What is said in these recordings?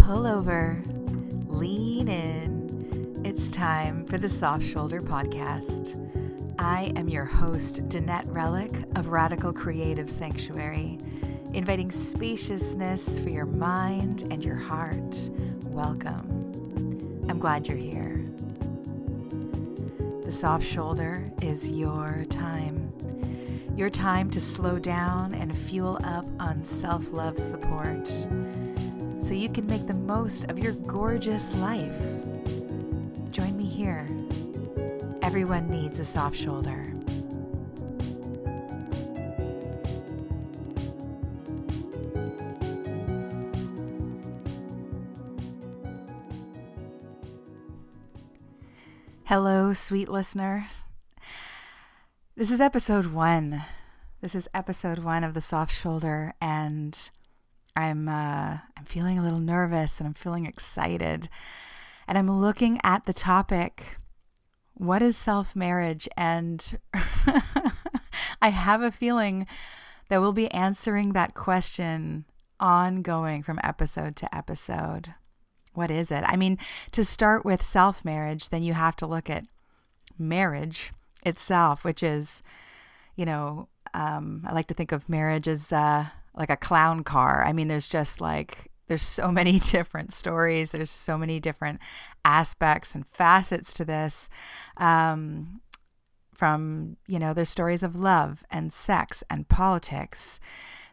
pull over, lean in. It's time for the Soft Shoulder Podcast. I am your host, Danette Relic of Radical Creative Sanctuary, inviting spaciousness for your mind and your heart. Welcome. I'm glad you're here. The Soft Shoulder is your time. Your time to slow down and fuel up on self-love support so you can make the most of your gorgeous life. Join me here. Everyone needs a soft shoulder. Hello, sweet listener. This is episode 1. This is episode 1 of the Soft Shoulder, and I'm feeling a little nervous and I'm feeling excited. And I'm looking at the topic, what is self-marriage? And I have a feeling that we'll be answering that question ongoing from episode to episode. What is it? I mean, to start with self-marriage, then you have to look at marriage itself, which is, I like to think of marriage as like a clown car. I mean, there's so many different stories. There's so many different aspects and facets to this. There's stories of love and sex and politics.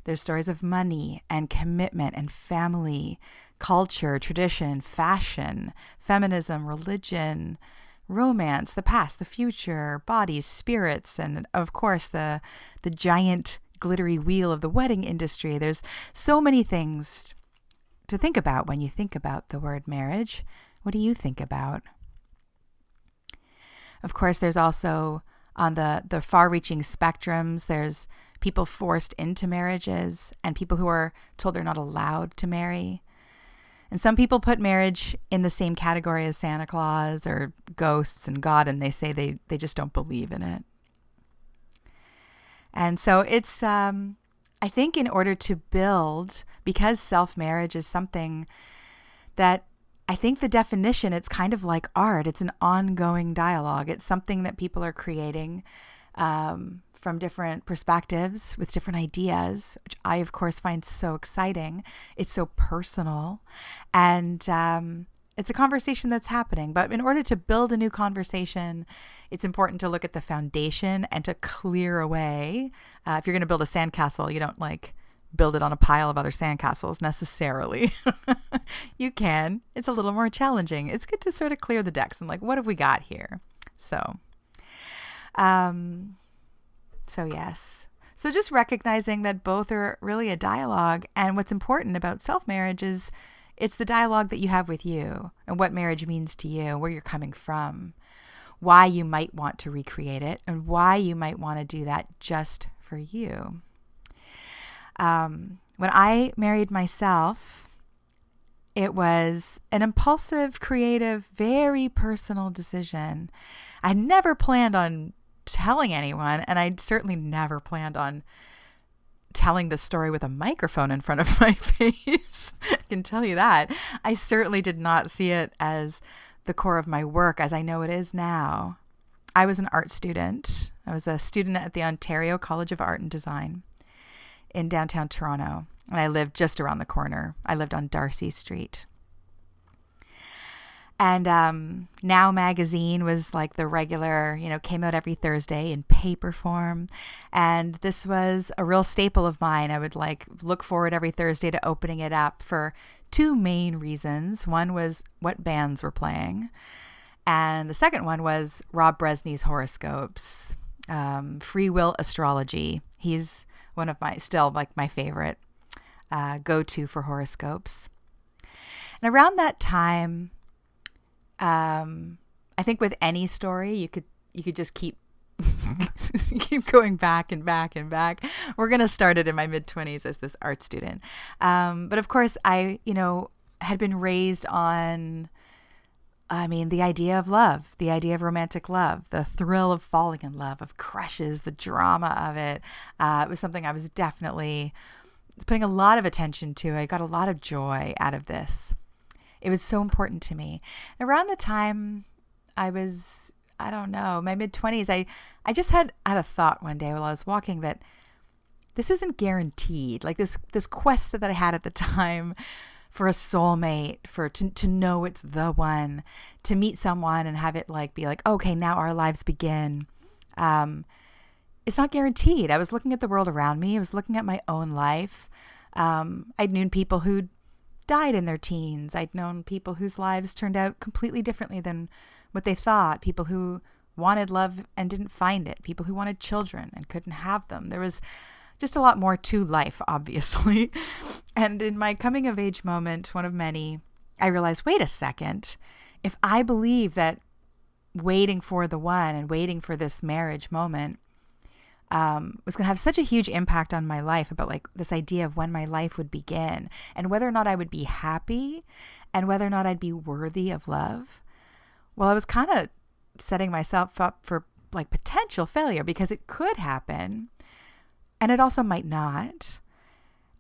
There's stories of money and commitment and family, culture, tradition, fashion, feminism, religion, romance, the past, the future, bodies, spirits, and of course the giant glittery wheel of the wedding industry. There's so many things to think about when you think about the word marriage. What do you think about? Of course, there's also on the far-reaching spectrums, there's people forced into marriages and people who are told they're not allowed to marry. And some people put marriage in the same category as Santa Claus or ghosts and God, and they say they just don't believe in it. And so it's, I think in order to build, because self-marriage is something that I think the definition, it's kind of like art. It's an ongoing dialogue. It's something that people are creating from different perspectives with different ideas, which I, of course, find so exciting. It's so personal. And it's a conversation that's happening. But in order to build a new conversation, it's important to look at the foundation and to clear away. If you're going to build a sandcastle, you don't build it on a pile of other sandcastles necessarily. You can. It's a little more challenging. It's good to sort of clear the decks and what have we got here? So yes. So just recognizing that both are really a dialogue. And what's important about self-marriage is it's the dialogue that you have with you and what marriage means to you, where you're coming from, why you might want to recreate it, and why you might want to do that just for you. When I married myself, it was an impulsive, creative, very personal decision. I never planned on telling anyone, and I certainly never planned on telling the story with a microphone in front of my face. I can tell you that. I certainly did not see it as the core of my work as I know it is now. I was an art student. I was a student at the Ontario College of Art and Design in downtown Toronto, and I lived just around the corner. I lived on Darcy Street. And Now magazine was the regular, came out every Thursday in paper form. And this was a real staple of mine. I would look forward every Thursday to opening it up for two main reasons. One was what bands were playing. And the second one was Rob Bresney's horoscopes, free will astrology. He's one of my favorite go-to for horoscopes. And around that time, I think with any story, you could just keep going back and back and back. We're going to start it in my mid-20s as this art student. But of course, I, had been raised on, the idea of love, the idea of romantic love, the thrill of falling in love, of crushes, the drama of it. It was something I was definitely putting a lot of attention to. I got a lot of joy out of this. It was so important to me. Around the time I was, I don't know, my mid-20s, I just had a thought one day while I was walking that this isn't guaranteed. Like this quest that I had at the time for a soulmate, to know it's the one, to meet someone and have it be like, okay, now our lives begin. It's not guaranteed. I was looking at the world around me. I was looking at my own life. I'd known people who died in their teens. I'd known people whose lives turned out completely differently than what they thought. People who wanted love and didn't find it. People who wanted children and couldn't have them. There was just a lot more to life, obviously. And in my coming of age moment, one of many, I realized, wait a second. If I believe that waiting for the one and waiting for this marriage moment was going to have such a huge impact on my life, about this idea of when my life would begin and whether or not I would be happy and whether or not I'd be worthy of love. Well, I was kind of setting myself up for potential failure, because it could happen and it also might not.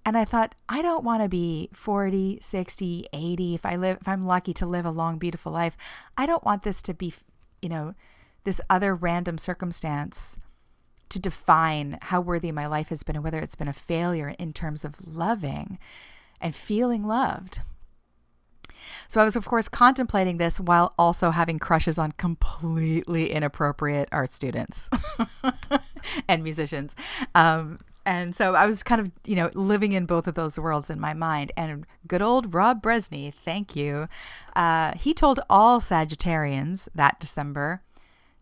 And I thought, I don't want to be 40, 60, 80. If I'm lucky to live a long, beautiful life, I don't want this to be, this other random circumstance to define how worthy my life has been and whether it's been a failure in terms of loving and feeling loved. So I was, of course, contemplating this while also having crushes on completely inappropriate art students and musicians. And so I was kind of, living in both of those worlds in my mind. And good old Rob Bresney, thank you. He told all Sagittarians that December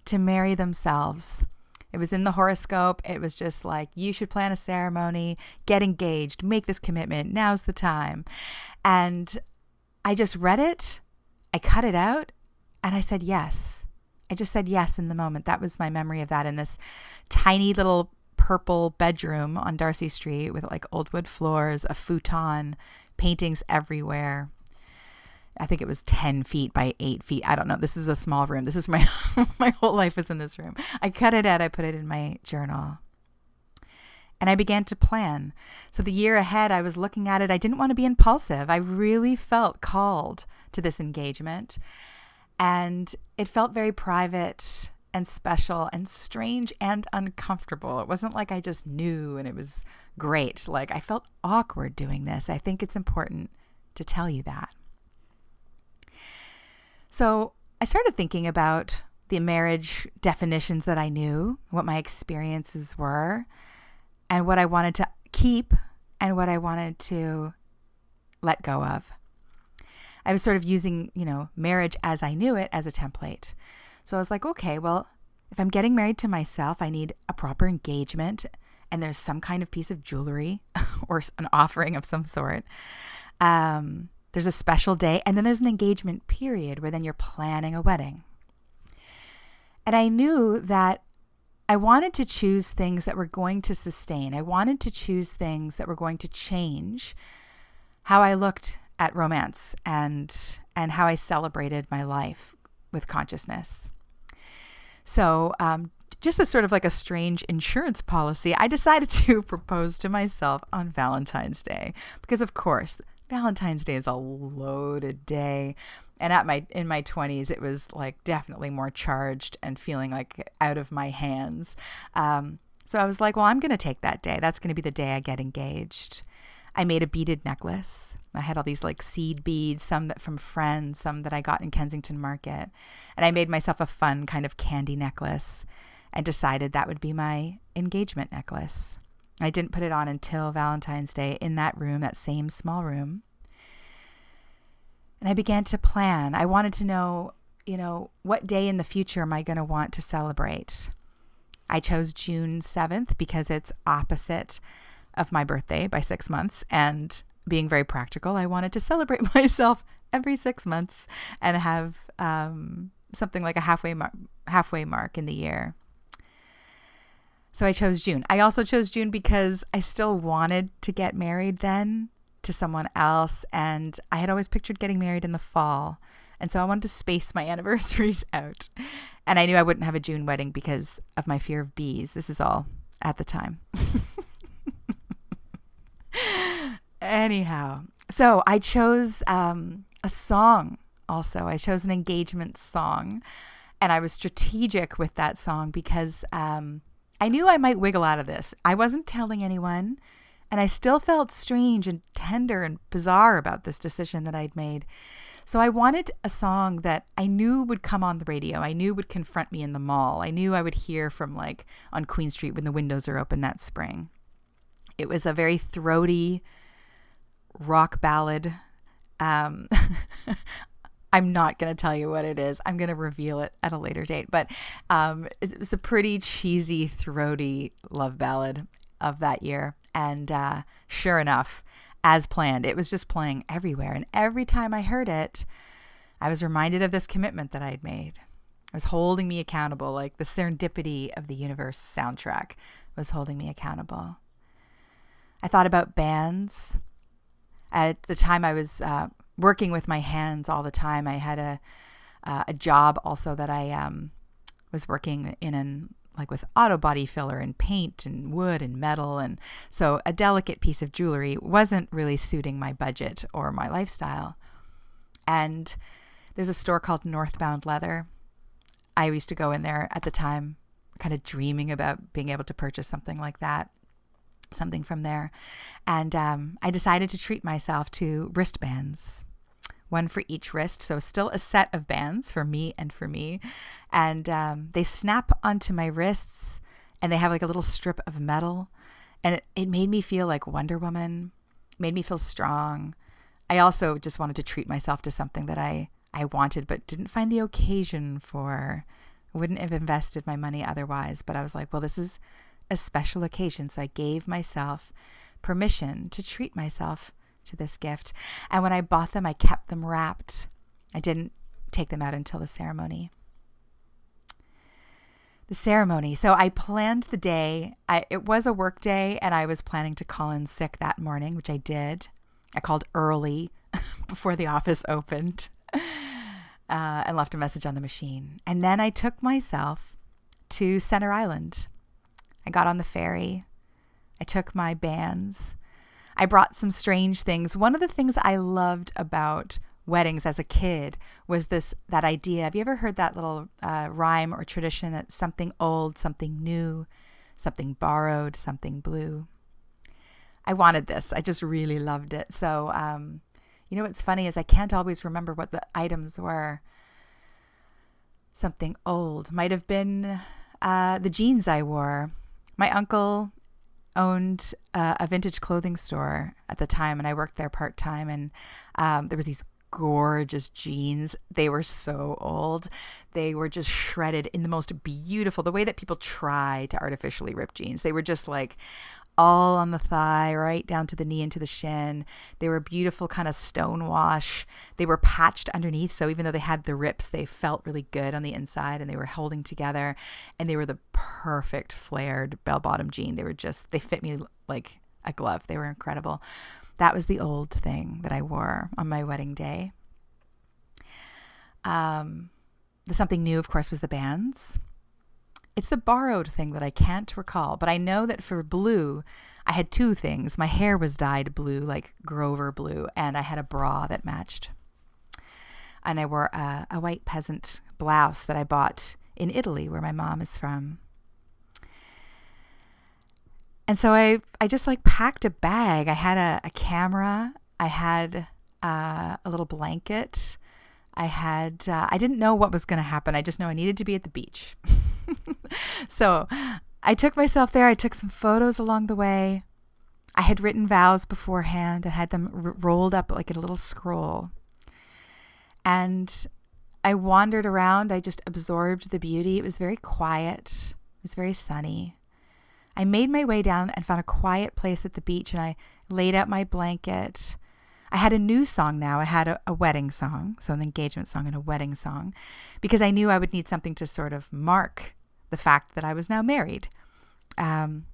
to marry themselves. It was in the horoscope. It was just you should plan a ceremony, get engaged, make this commitment. Now's the time. And I just read it. I cut it out and I said yes. I just said yes in the moment. That was my memory of that, in this tiny little purple bedroom on Darcy Street with old wood floors, a futon, paintings everywhere. I think it was 10 feet by 8 feet. I don't know. This is a small room. This is my whole life is in this room. I cut it out. I put it in my journal. And I began to plan. So the year ahead, I was looking at it. I didn't want to be impulsive. I really felt called to this engagement. And it felt very private and special and strange and uncomfortable. It wasn't I just knew and it was great. I felt awkward doing this. I think it's important to tell you that. So I started thinking about the marriage definitions that I knew, what my experiences were, and what I wanted to keep and what I wanted to let go of. I was sort of using, marriage as I knew it as a template. So I was like, okay, well, if I'm getting married to myself, I need a proper engagement, and there's some kind of piece of jewelry or an offering of some sort. There's a special day, and then there's an engagement period where then you're planning a wedding. And I knew that I wanted to choose things that were going to sustain. I wanted to choose things that were going to change how I looked at romance and how I celebrated my life with consciousness. So just as sort of a strange insurance policy, I decided to propose to myself on Valentine's Day, because of course, Valentine's Day is a loaded day. And in my 20s, it was definitely more charged and feeling out of my hands. So I was like, well, I'm going to take that day. That's going to be the day I get engaged. I made a beaded necklace. I had all these seed beads, some that from friends, some that I got in Kensington Market. And I made myself a fun kind of candy necklace and decided that would be my engagement necklace. I didn't put it on until Valentine's Day in that room, that same small room. And I began to plan. I wanted to know, what day in the future am I going to want to celebrate? I chose June 7th because it's opposite of my birthday by 6 months. And being very practical, I wanted to celebrate myself every 6 months and have something like a halfway mark in the year. So I chose June. I also chose June because I still wanted to get married then to someone else. And I had always pictured getting married in the fall. And so I wanted to space my anniversaries out. And I knew I wouldn't have a June wedding because of my fear of bees. This is all at the time. Anyhow, so I chose A song also. I chose an engagement song, and I was strategic with that song because I knew I might wiggle out of this. I wasn't telling anyone, and I still felt strange and tender and bizarre about this decision that I'd made. So I wanted a song that I knew would come on the radio. I knew would confront me in the mall. I knew I would hear from like on Queen Street when the windows are open that spring. It was a very throaty rock ballad. I'm not going to tell you what it is. I'm going to reveal it at a later date. But it was a pretty cheesy, throaty love ballad of that year. And sure enough, as planned, it was just playing everywhere. And every time I heard it, I was reminded of this commitment that I had made. It was holding me accountable, like the serendipity of the universe soundtrack was holding me accountable. I thought about bands. At the time, I was working with my hands all the time. I had a job also that I was working in like with auto body filler and paint and wood and metal. And so a delicate piece of jewelry wasn't really suiting my budget or my lifestyle. And there's a store called Northbound Leather. I used to go in there at the time, kind of dreaming about being able to purchase something like that, something from there. And I decided to treat myself to wristbands, one for each wrist. So still a set of bands for me and for me. And they snap onto my wrists, and they have like a little strip of metal. And it made me feel like Wonder Woman, made me feel strong. I also just wanted to treat myself to something that I wanted, but didn't find the occasion for. I wouldn't have invested my money otherwise. But I was like, well, this is a special occasion. So I gave myself permission to treat myself to this gift. And when I bought them, I kept them wrapped. I didn't take them out until the ceremony. So I planned the day. It was a work day, and I was planning to call in sick that morning, which I did. I called early before the office opened and left a message on the machine. And then I took myself to Center Island. I got on the ferry. I took my bands. I brought some strange things. One of the things I loved about weddings as a kid was that idea. Have you ever heard that little rhyme or tradition that something old, something new, something borrowed, something blue? I wanted this. I just really loved it. So, you know what's funny is I can't always remember what the items were. Something old might have been the jeans I wore. My uncle owned a vintage clothing store at the time, and I worked there part-time, and there was these gorgeous jeans. They were so old. They were just shredded in the most beautiful, the way that people try to artificially rip jeans. They were just like all on the thigh, right down to the knee and to the shin. They were beautiful, kind of stonewash. They were patched underneath, so even though they had the rips, they felt really good on the inside, and they were holding together, and they were the perfect flared bell-bottom jean. They fit me like a glove. They were incredible. That was the old thing that I wore on my wedding day. The something new, of course, was the bands. It's the borrowed thing that I can't recall, but I know that for blue, I had two things. My hair was dyed blue, like Grover blue, and I had a bra that matched. And I wore a white peasant blouse that I bought in Italy, where my mom is from. And so I just like packed a bag. I had a camera. I had a little blanket. I didn't know what was going to happen. I just know I needed to be at the beach. So I took myself there. I took some photos along the way. I had written vows beforehand and had them rolled up like in a little scroll. And I wandered around. I just absorbed the beauty. It was very quiet. It was very sunny. I made my way down and found a quiet place at the beach, and I laid out my blanket. I had a new song now. I had a wedding song, so an engagement song and a wedding song, because I knew I would need something to sort of mark the fact that I was now married. And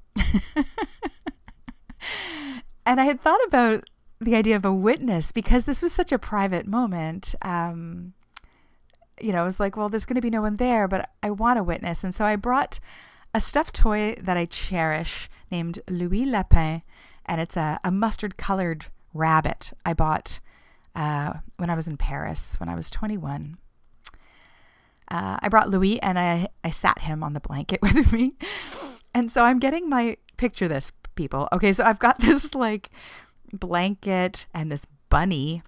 I had thought about the idea of a witness, because this was such a private moment. It was like, well, there's going to be no one there, but I want a witness. And so I brought a stuffed toy that I cherish named Louis Lapin, and it's a mustard-colored rabbit I bought when I was in Paris when I was 21. I brought Louis and I sat him on the blanket with me. And so I'm getting picture this, people. Okay, so I've got this like blanket and this bunny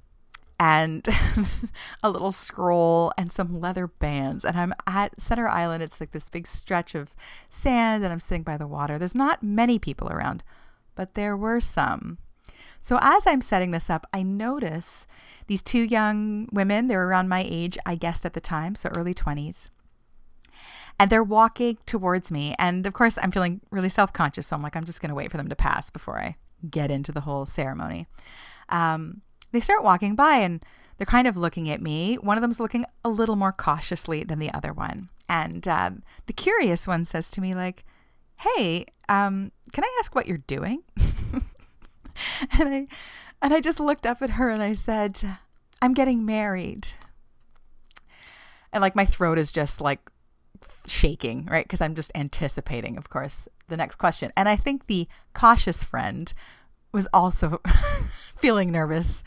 and a little scroll and some leather bands. And I'm at Center Island. It's like this big stretch of sand and I'm sitting by the water. There's not many people around, but there were some. So as I'm setting this up, I notice these two young women. They were around my age, I guessed at the time, so early 20s. And they're walking towards me. And of course, I'm feeling really self-conscious. So I'm like, I'm just going to wait for them to pass before I get into the whole ceremony. They start walking by and they're kind of looking at me. One of them's looking a little more cautiously than the other one. And the curious one says to me like, hey, can I ask what you're doing? And I just looked up at her and I said, I'm getting married. And like my throat is just like shaking, right? Because I'm just anticipating, of course, the next question. And I think the cautious friend was also feeling nervous.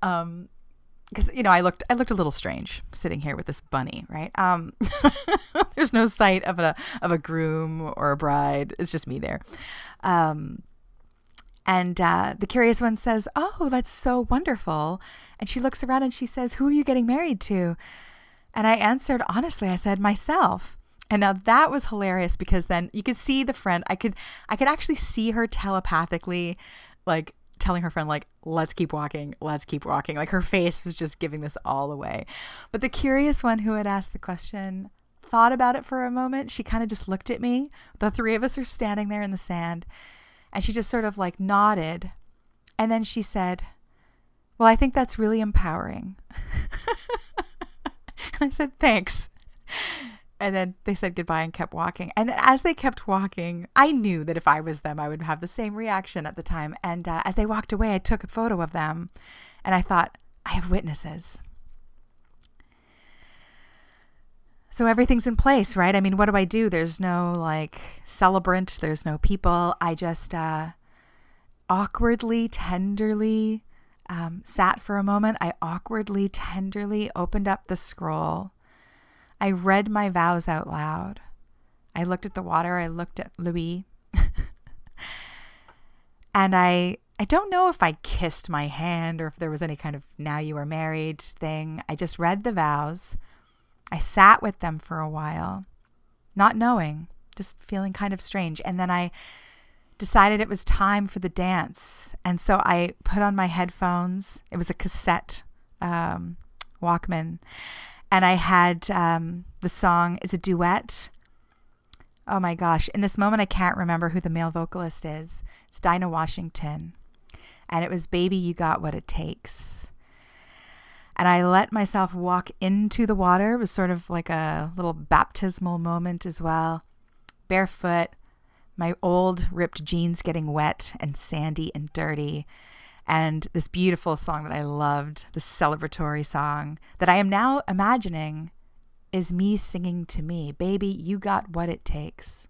Because, I looked a little strange sitting here with this bunny, right? There's no sight of a groom or a bride. It's just me there. And the curious one says, oh, that's so wonderful. And she looks around and she says, who are you getting married to? And I answered, honestly, I said, myself. And now that was hilarious because then you could see the friend. I could actually see her telepathically, like telling her friend, like, let's keep walking. Like her face was just giving this all away. But the curious one who had asked the question thought about it for a moment. She kind of just looked at me. The three of us are standing there in the sand. And she just sort of like nodded. And then she said, well, I think that's really empowering. And I said, thanks. And then they said goodbye and kept walking. And as they kept walking, I knew that if I was them, I would have the same reaction at the time. And as they walked away, I took a photo of them. And I thought, I have witnesses. So everything's in place, right? I mean, what do I do? There's no like celebrant. There's no people. I just awkwardly, tenderly sat for a moment. I awkwardly, tenderly opened up the scroll. I read my vows out loud. I looked at the water. I looked at Louis. And I don't know if I kissed my hand or if there was any kind of now you are married thing. I just read the vows. I sat with them for a while, not knowing, just feeling kind of strange. And then I decided it was time for the dance. And so I put on my headphones. It was a cassette Walkman. And I had the song, it's a duet. Oh my gosh. In this moment, I can't remember who the male vocalist is. It's Dinah Washington. And it was Baby, You Got What It Takes. And I let myself walk into the water. It was sort of like a little baptismal moment as well. Barefoot, my old ripped jeans getting wet and sandy and dirty. And this beautiful song that I loved, this celebratory song that I am now imagining is me singing to me, Baby, you got what it takes.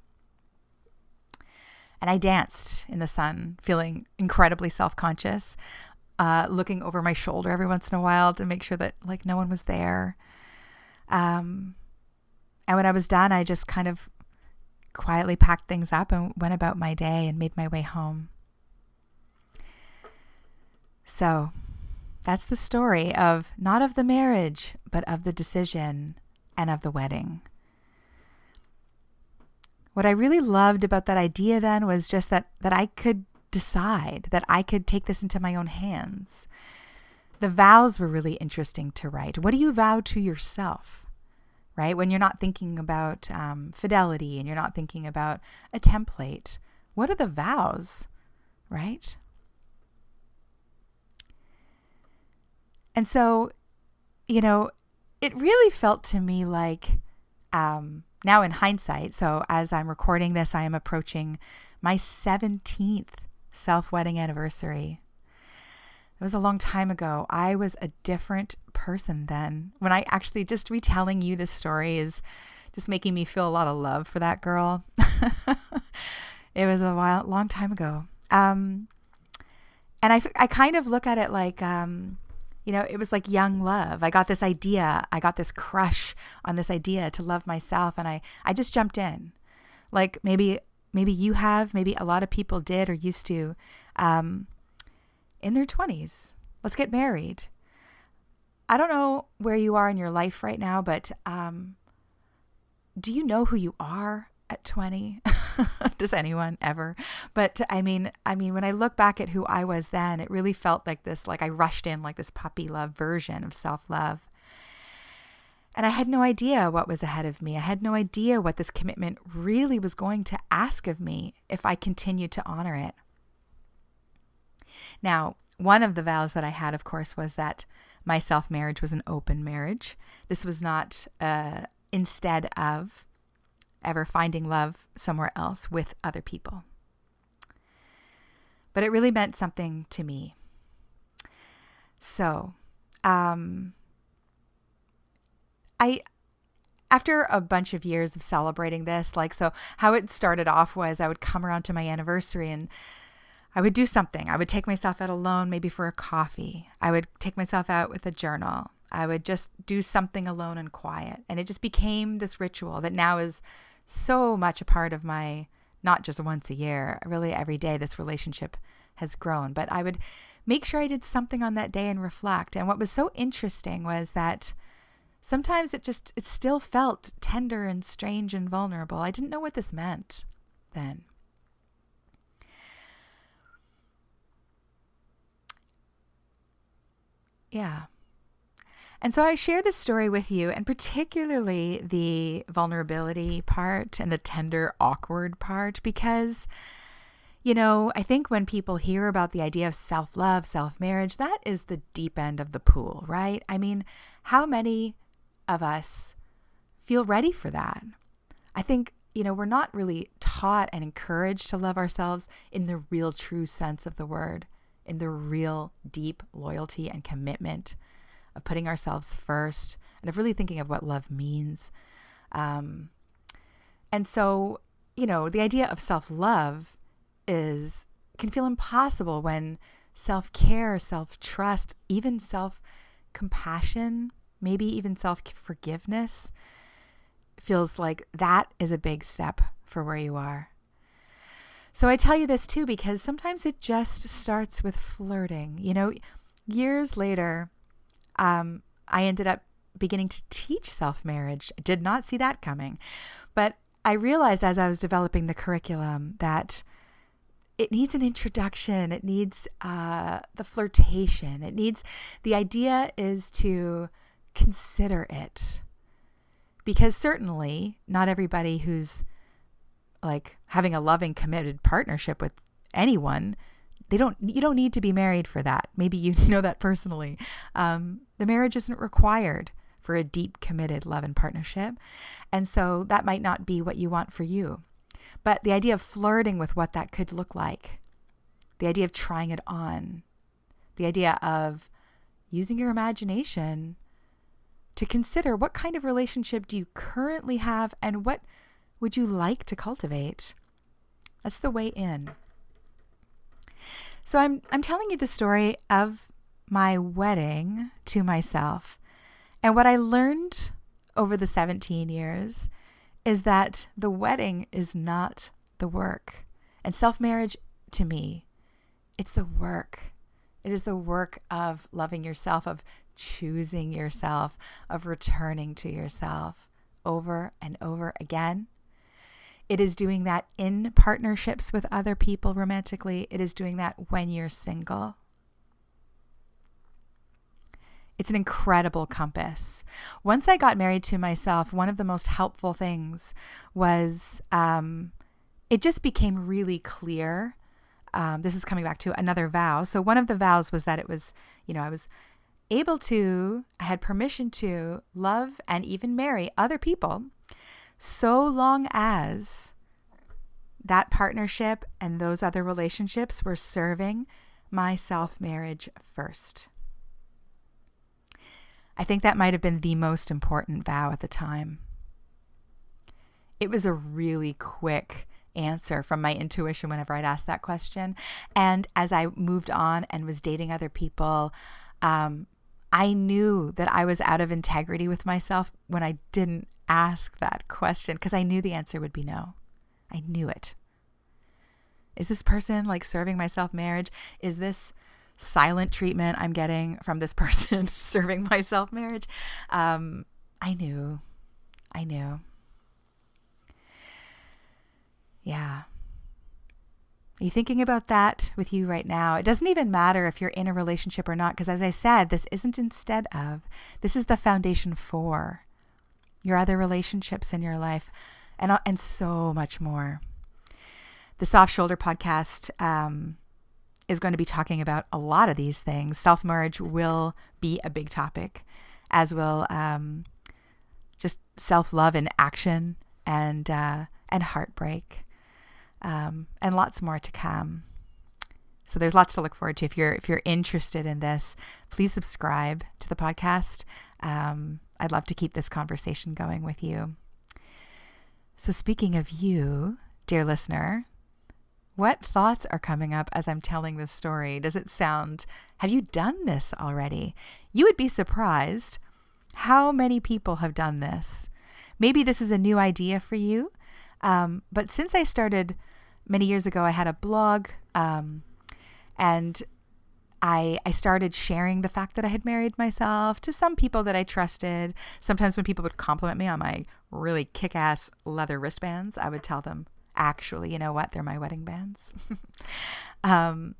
And I danced in the sun, feeling incredibly self-conscious, looking over my shoulder every once in a while to make sure that like no one was there. And when I was done, I just kind of quietly packed things up and went about my day and made my way home. So that's the story of not of the marriage, but of the decision and of the wedding. What I really loved about that idea then was just that I could decide, that I could take this into my own hands. The vows were really interesting to write. What do you vow to yourself, right? When you're not thinking about fidelity and you're not thinking about a template, what are the vows, right? And so, it really felt to me like, now in hindsight, so as I'm recording this, I am approaching my 17th self-wedding anniversary. It was a long time ago. I was a different person then. When I actually just retelling you this story is just making me feel a lot of love for that girl. It was a long time ago. And I kind of look at it like, It was like young love. I got this idea. I got this crush on this idea to love myself. And I just jumped in. Like maybe you have, maybe a lot of people did or used to, in their 20s. Let's get married. I don't know where you are in your life right now, but do you know who you are at 20? Does anyone ever? But I mean, when I look back at who I was then, it really felt like this, like I rushed in like this puppy love version of self-love. And I had no idea what was ahead of me. I had no idea what this commitment really was going to ask of me if I continued to honor it. Now, one of the vows that I had, of course, was that my self-marriage was an open marriage. This was not instead of ever finding love somewhere else with other people. But it really meant something to me. So, after a bunch of years of celebrating this, so how it started off was I would come around to my anniversary and I would do something. I would take myself out alone, maybe for a coffee. I would take myself out with a journal. I would just do something alone and quiet. And it just became this ritual that now is so much a part of my, not just once a year, really every day this relationship has grown. But I would make sure I did something on that day and reflect. And what was so interesting was that sometimes it still felt tender and strange and vulnerable. I didn't know what this meant then. Yeah. And so I share this story with you, and particularly the vulnerability part and the tender, awkward part, because, I think when people hear about the idea of self-love, self-marriage, that is the deep end of the pool, right? I mean, how many of us feel ready for that? I think, we're not really taught and encouraged to love ourselves in the real true sense of the word, in the real deep loyalty and commitment of putting ourselves first and of really thinking of what love means. And so, the idea of self-love can feel impossible when self-care, self-trust, even self-compassion, maybe even self-forgiveness feels like that is a big step for where you are. So I tell you this too, because sometimes it just starts with flirting. Years later, I ended up beginning to teach self-marriage. I did not see that coming. But I realized as I was developing the curriculum that it needs an introduction. It needs the flirtation. The idea is to consider it. Because certainly not everybody who's having a loving, committed partnership with anyone, you don't need to be married for that. Maybe you know that personally. The marriage isn't required for a deep, committed love and partnership. And so that might not be what you want for you. But the idea of flirting with what that could look like, the idea of trying it on, the idea of using your imagination to consider what kind of relationship do you currently have and what would you like to cultivate? That's the way in. So I'm telling you the story of my wedding to myself. And what I learned over the 17 years is that the wedding is not the work. And self-marriage, to me, it's the work. It is the work of loving yourself, of choosing yourself, of returning to yourself over and over again. It is doing that in partnerships with other people romantically. It is doing that when you're single. It's an incredible compass. Once I got married to myself, one of the most helpful things was it just became really clear. This is coming back to another vow. So one of the vows was that it was, I had permission to love and even marry other people so long as that partnership and those other relationships were serving my self-marriage first. I think that might have been the most important vow at the time. It was a really quick answer from my intuition whenever I'd ask that question. And as I moved on and was dating other people, I knew that I was out of integrity with myself when I didn't ask that question, because I knew the answer would be no. I knew it. Is this person like serving my self-marriage? Is this silent treatment I'm getting from this person serving my self-marriage? I knew. Yeah. Are you thinking about that with you right now? It doesn't even matter if you're in a relationship or not, because as I said, this isn't instead of, this is the foundation for your other relationships in your life, and so much more. The Soft Shoulder podcast is going to be talking about a lot of these things. Self-marriage will be a big topic, as will just self-love in action and heartbreak, and lots more to come. So there's lots to look forward to. If you're interested in this, please subscribe to the podcast. I'd love to keep this conversation going with you. So speaking of you, dear listener, what thoughts are coming up as I'm telling this story? Have you done this already? You would be surprised how many people have done this. Maybe this is a new idea for you. But since I started many years ago, I had a blog, and I started sharing the fact that I had married myself to some people that I trusted. Sometimes when people would compliment me on my really kick-ass leather wristbands, I would tell them, actually, you know what? They're my wedding bands. And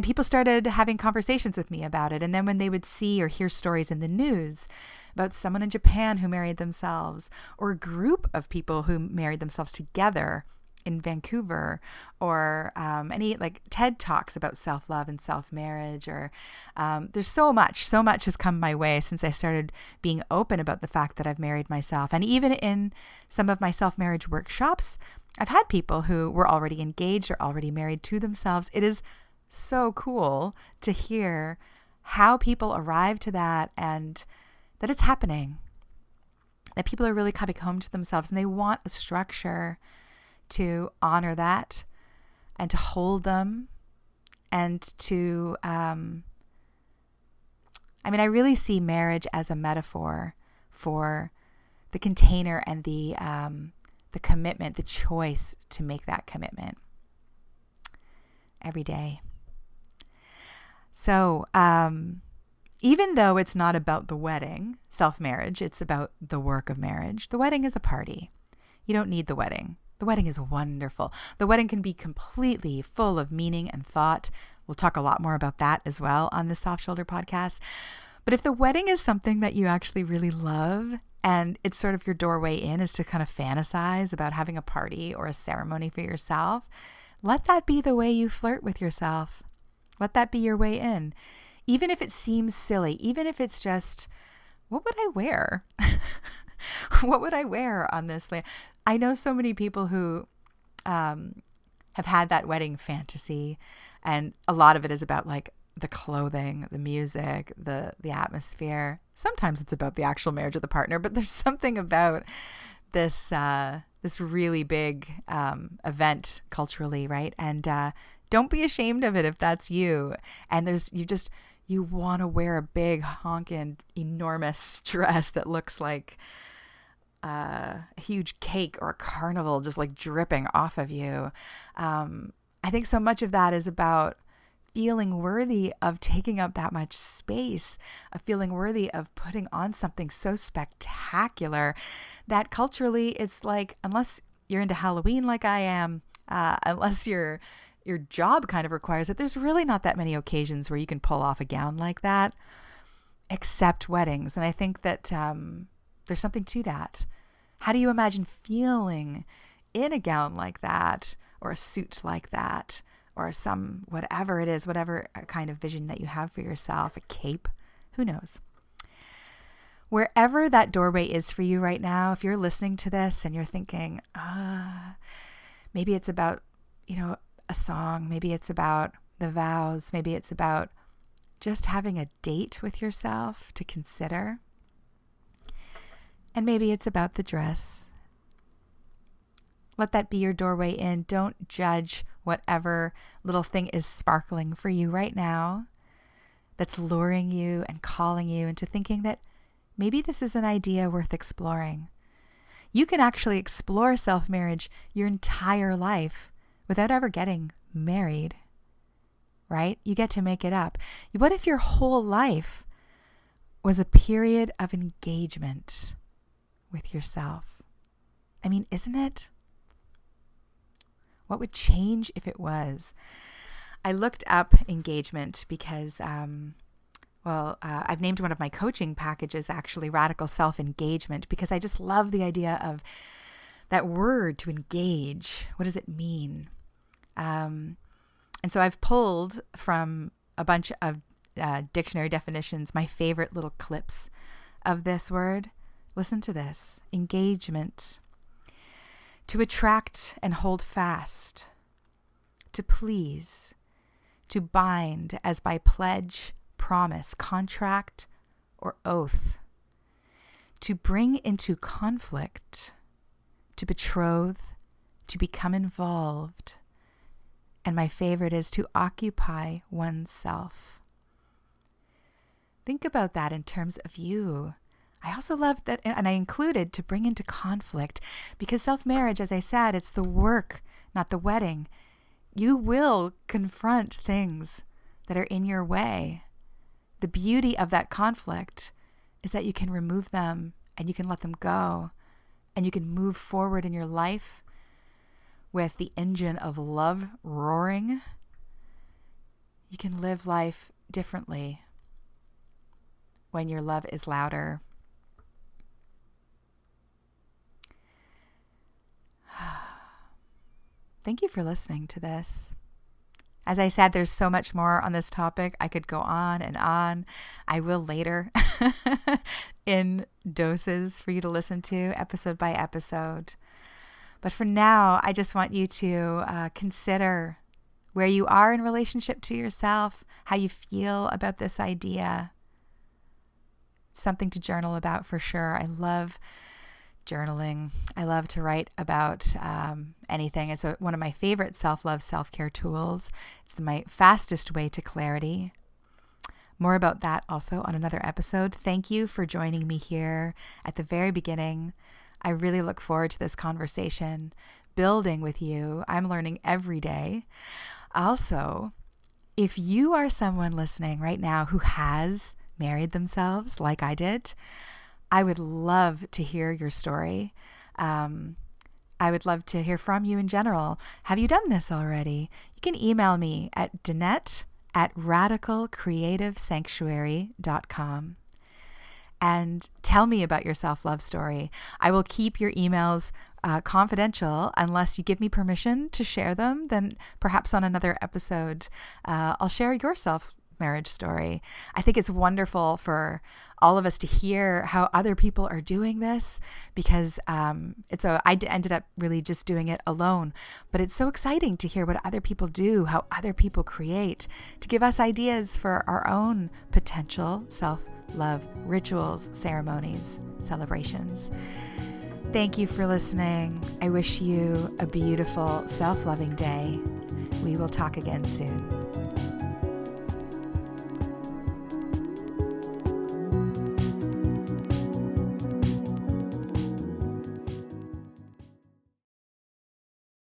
people started having conversations with me about it. And then when they would see or hear stories in the news about someone in Japan who married themselves, or a group of people who married themselves together in Vancouver, or any like TED Talks about self-love and self-marriage, or there's so much has come my way since I started being open about the fact that I've married myself. And even in some of my self-marriage workshops, I've had people who were already engaged or already married to themselves. It is so cool to hear how people arrive to that, and that it's happening, that people are really coming home to themselves, and they want a structure to honor that and to hold them, and to, I really see marriage as a metaphor for the container and the commitment, the choice to make that commitment every day. So, even though it's not about the wedding, self-marriage, it's about the work of marriage. The wedding is a party. You don't need the wedding. The wedding is wonderful. The wedding can be completely full of meaning and thought. We'll talk a lot more about that as well on the Soft Shoulder podcast. But if the wedding is something that you actually really love, and it's sort of your doorway in is to kind of fantasize about having a party or a ceremony for yourself, let that be the way you flirt with yourself. Let that be your way in. Even if it seems silly, even if it's just, what would I wear? What would I wear on this? I know so many people who have had that wedding fantasy, and a lot of it is about like the clothing, the music, the atmosphere. Sometimes it's about the actual marriage of the partner, but there's something about this really big event culturally, right? And don't be ashamed of it if that's you. And you want to wear a big honking enormous dress that looks like a huge cake or a carnival just like dripping off of you. I think so much of that is about feeling worthy of taking up that much space, of feeling worthy of putting on something so spectacular that culturally it's like, unless you're into Halloween like I am, unless your job kind of requires it, there's really not that many occasions where you can pull off a gown like that, except weddings. And I think that there's something to that. How do you imagine feeling in a gown like that, or a suit like that, or some whatever it is, whatever kind of vision that you have for yourself, a cape, who knows? Wherever that doorway is for you right now, if you're listening to this and you're thinking, maybe it's about, a song, maybe it's about the vows, maybe it's about just having a date with yourself to consider, and maybe it's about the dress. Let that be your doorway in. Don't judge whatever little thing is sparkling for you right now. that's luring you and calling you into thinking that maybe this is an idea worth exploring. You can actually explore self-marriage your entire life without ever getting married, right? You get to make it up. What if your whole life was a period of engagement with yourself? I mean, isn't it? What would change if it was? I looked up engagement because, I've named one of my coaching packages actually Radical Self-Engagement, because I just love the idea of that word, to engage. What does it mean? And so I've pulled from a bunch of dictionary definitions my favorite little clips of this word. Listen to this. Engagement. To attract and hold fast. To please. To bind as by pledge, promise, contract, or oath. To bring into conflict. To betroth. To become involved. And my favorite is to occupy oneself. Think about that in terms of you. I also love that, and I included to bring into conflict, because self-marriage, as I said, it's the work, not the wedding. You will confront things that are in your way. The beauty of that conflict is that you can remove them and you can let them go, and you can move forward in your life with the engine of love roaring. You can live life differently when your love is louder. Thank you for listening to this. As I said, there's so much more on this topic. I could go on and on. I will later in doses for you to listen to episode by episode. But for now, I just want you to consider where you are in relationship to yourself, how you feel about this idea. Something to journal about for sure. I love journaling. I love to write about anything. It's one of my favorite self-love, self-care tools. It's my fastest way to clarity. More about that also on another episode. Thank you for joining me here at the very beginning. I really look forward to this conversation, building with you. I'm learning every day. Also, if you are someone listening right now who has married themselves like I did, I would love to hear your story. I would love to hear from you in general. Have you done this already? You can email me at danette@radicalcreativesanctuary.com and tell me about your self-love story. I will keep your emails confidential unless you give me permission to share them. Then perhaps on another episode, I'll share your self-marriage story. I think it's wonderful for all of us to hear how other people are doing this, because I ended up really just doing it alone. But it's so exciting to hear what other people do, how other people create, to give us ideas for our own potential self-love rituals, ceremonies, celebrations. Thank you for listening. I wish you a beautiful self-loving day. We will talk again soon.